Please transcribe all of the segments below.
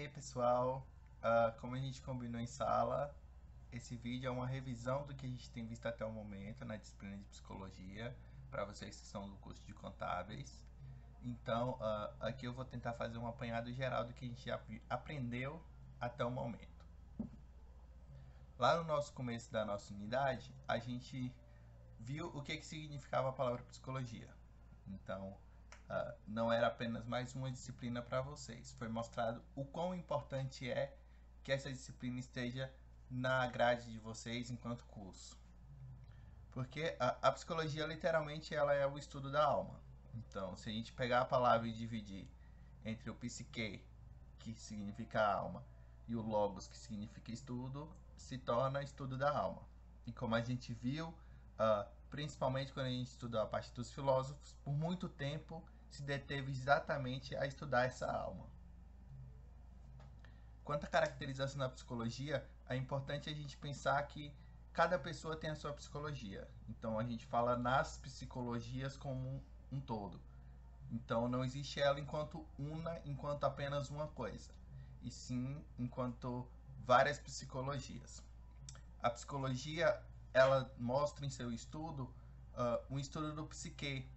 aí pessoal, como a gente combinou em sala, esse vídeo é uma revisão do que a gente tem visto até o momento na disciplina de psicologia, para vocês que são do curso de contábeis. Então, aqui eu vou tentar fazer um apanhado geral do que a gente já aprendeu até o momento. Lá no nosso começo da nossa unidade, a gente viu o que significava a palavra psicologia. Então, não era apenas mais uma disciplina para vocês. Foi mostrado o quão importante é que essa disciplina esteja na grade de vocês enquanto curso. Porque a psicologia, literalmente, ela é o estudo da alma. Então, se a gente pegar a palavra e dividir entre o psique, que significa alma, e o logos, que significa estudo, se torna estudo da alma. E como a gente viu, principalmente quando a gente estudou a parte dos filósofos, por muito tempo se deteve exatamente a estudar essa alma. Quanto à caracterização da psicologia, é importante a gente pensar que cada pessoa tem a sua psicologia. Então a gente fala nas psicologias como um todo. Então não existe ela enquanto enquanto apenas uma coisa, e sim enquanto várias psicologias. A psicologia, ela mostra em seu estudo um estudo do psique.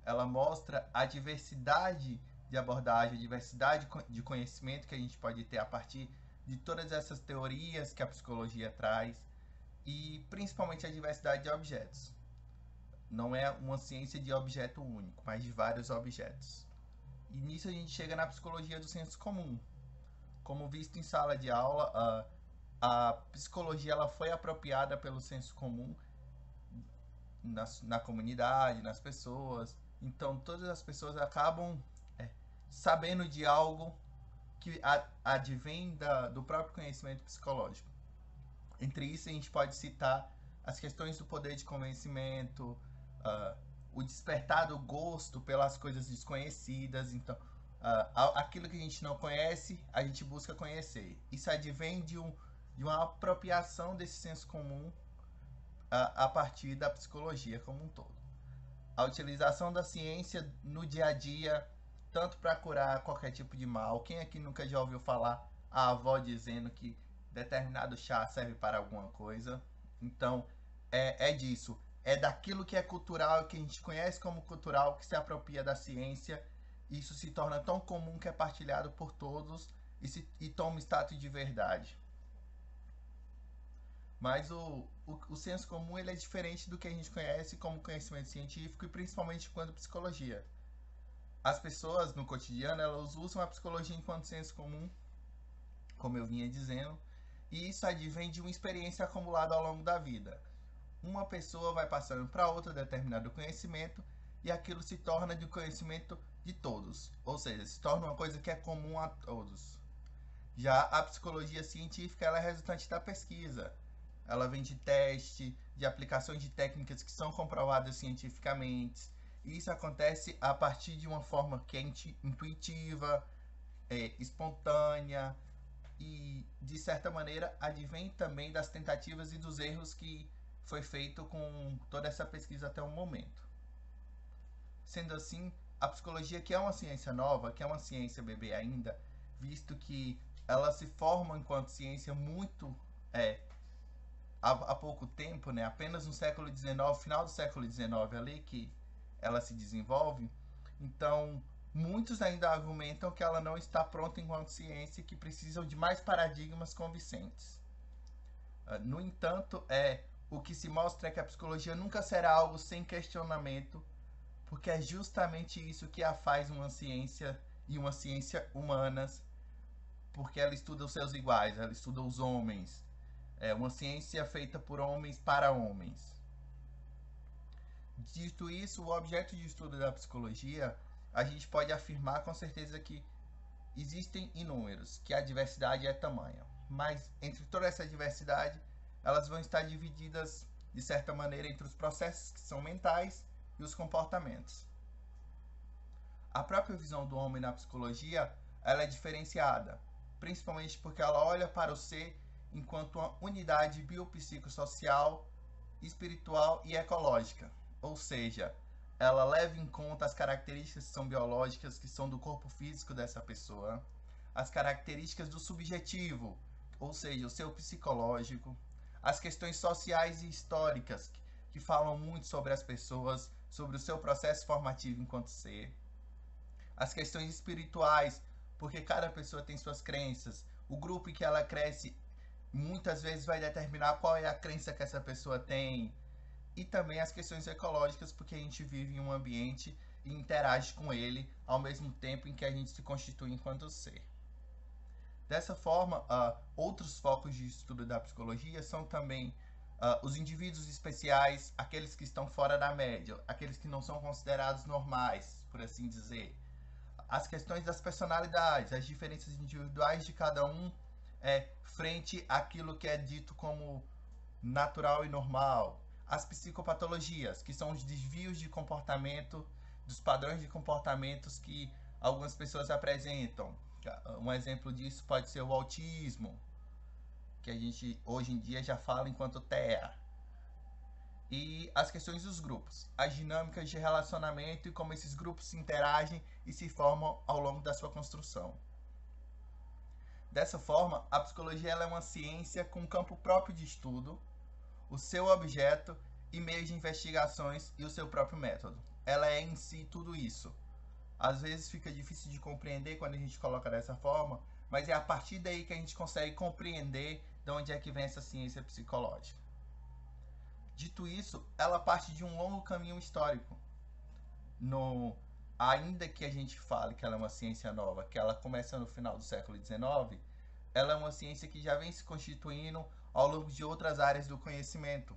Ela mostra a diversidade de abordagem, a diversidade de conhecimento que a gente pode ter a partir de todas essas teorias que a psicologia traz, e principalmente a diversidade de objetos. Não é uma ciência de objeto único, mas de vários objetos. E nisso a gente chega na psicologia do senso comum. Como visto em sala de aula, a psicologia ela foi apropriada pelo senso comum na comunidade, nas pessoas. Então todas as pessoas acabam sabendo de algo que advém do próprio conhecimento psicológico. Entre isso a gente pode citar as questões do poder de convencimento, o despertar do gosto pelas coisas desconhecidas. Então, aquilo que a gente não conhece, a gente busca conhecer. Isso advém de uma apropriação desse senso comum a partir da psicologia como um todo. A utilização da ciência no dia a dia, tanto para curar qualquer tipo de mal. Quem aqui nunca já ouviu falar a avó dizendo que determinado chá serve para alguma coisa? Então, é disso. É daquilo que é cultural, que a gente conhece como cultural, que se apropria da ciência. Isso se torna tão comum que é partilhado por todos e toma status de verdade. Mas o senso comum ele é diferente do que a gente conhece como conhecimento científico e principalmente quanto psicologia. As pessoas no cotidiano elas usam a psicologia enquanto senso comum, como eu vinha dizendo, e isso advém de uma experiência acumulada ao longo da vida. Uma pessoa vai passando para outra determinado conhecimento e aquilo se torna de conhecimento de todos, ou seja, se torna uma coisa que é comum a todos. Já a psicologia científica ela é resultante da pesquisa. Ela vem de teste, de aplicações de técnicas que são comprovadas cientificamente. E isso acontece a partir de uma forma que é intuitiva, espontânea e, de certa maneira, advém também das tentativas e dos erros que foi feito com toda essa pesquisa até o momento. Sendo assim, a psicologia, que é uma ciência nova, que é uma ciência bebê ainda, visto que ela se forma enquanto ciência muito há pouco tempo, né? Apenas no século XIX, final do século XIX ali que ela se desenvolve. Então, muitos ainda argumentam que ela não está pronta enquanto ciência e que precisam de mais paradigmas convincentes. No entanto, o que se mostra é que a psicologia nunca será algo sem questionamento, porque é justamente isso que a faz uma ciência e uma ciência humanas, porque ela estuda os seus iguais, ela estuda os homens. É uma ciência feita por homens para homens. Dito isso, o objeto de estudo da psicologia, a gente pode afirmar com certeza que existem inúmeros, que a diversidade é tamanha. Mas entre toda essa diversidade, elas vão estar divididas de certa maneira entre os processos que são mentais e os comportamentos. A própria visão do homem na psicologia, ela é diferenciada, principalmente porque ela olha para o ser enquanto uma unidade biopsicossocial, espiritual e ecológica. Ou seja, ela leva em conta as características que são biológicas, que são do corpo físico dessa pessoa, as características do subjetivo, ou seja, o seu psicológico, as questões sociais e históricas, que falam muito sobre as pessoas, sobre o seu processo formativo enquanto ser, as questões espirituais, porque cada pessoa tem suas crenças, o grupo em que ela cresce muitas vezes vai determinar qual é a crença que essa pessoa tem, e também as questões ecológicas, porque a gente vive em um ambiente e interage com ele ao mesmo tempo em que a gente se constitui enquanto ser. Dessa forma, outros focos de estudo da psicologia são também os indivíduos especiais, aqueles que estão fora da média, aqueles que não são considerados normais, por assim dizer. As questões das personalidades, as diferenças individuais de cada um frente àquilo que é dito como natural e normal. As psicopatologias, que são os desvios de comportamento, dos padrões de comportamentos que algumas pessoas apresentam. Um exemplo disso pode ser o autismo, que a gente hoje em dia já fala enquanto TEA. E as questões dos grupos, as dinâmicas de relacionamento e como esses grupos se interagem e se formam ao longo da sua construção. Dessa forma, a psicologia ela é uma ciência com um campo próprio de estudo, o seu objeto e meios de investigações e o seu próprio método. Ela é em si tudo isso. Às vezes fica difícil de compreender quando a gente coloca dessa forma, mas é a partir daí que a gente consegue compreender de onde é que vem essa ciência psicológica. Dito isso, ela parte de um longo caminho histórico. Ainda que a gente fale que ela é uma ciência nova, que ela começa no final do século XIX, ela é uma ciência que já vem se constituindo ao longo de outras áreas do conhecimento,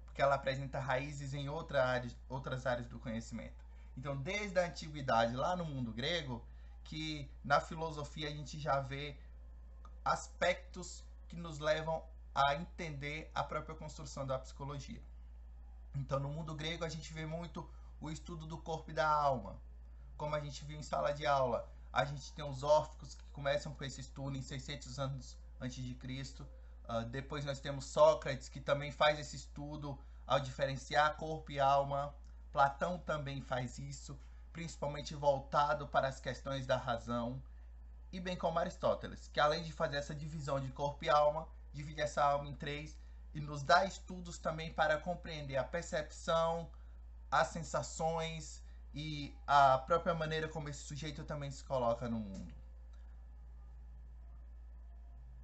porque ela apresenta raízes em outras áreas do conhecimento. Então, desde a antiguidade, lá no mundo grego, que na filosofia a gente já vê aspectos que nos levam a entender a própria construção da psicologia. Então, no mundo grego, a gente vê muito o estudo do corpo e da alma. Como a gente viu em sala de aula, a gente tem os órficos que começam com esse estudo em 600 anos antes de Cristo. Depois nós temos Sócrates, que também faz esse estudo ao diferenciar corpo e alma. Platão também faz isso, principalmente voltado para as questões da razão. E bem como Aristóteles, que além de fazer essa divisão de corpo e alma, divide essa alma em três e nos dá estudos também para compreender a percepção, as sensações e a própria maneira como esse sujeito também se coloca no mundo.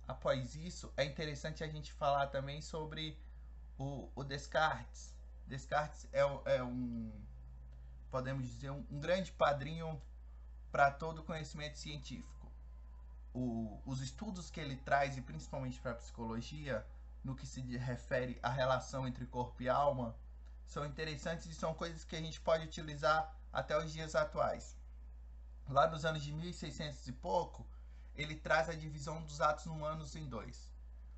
Após isso, é interessante a gente falar também sobre o Descartes. Descartes é podemos dizer, um grande padrinho para todo conhecimento científico. Os estudos que ele traz, e principalmente para a psicologia, no que se refere à relação entre corpo e alma, são interessantes e são coisas que a gente pode utilizar até os dias atuais. Lá nos anos de 1600 e pouco, ele traz a divisão dos atos humanos em dois: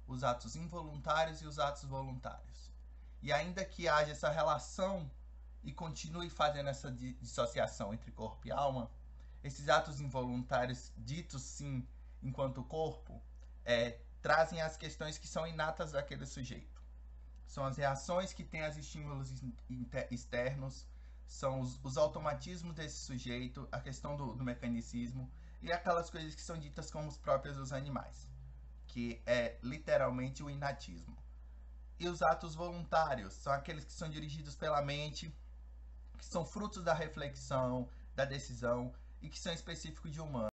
os atos involuntários e os atos voluntários. E ainda que haja essa relação e continue fazendo essa dissociação entre corpo e alma, esses atos involuntários, ditos sim enquanto corpo, trazem as questões que são inatas daquele sujeito. São as reações que tem aos estímulos externos, são os automatismos desse sujeito, a questão do mecanicismo e aquelas coisas que são ditas como os próprios dos animais, que é literalmente o inatismo. E os atos voluntários são aqueles que são dirigidos pela mente, que são frutos da reflexão, da decisão e que são específicos de humano.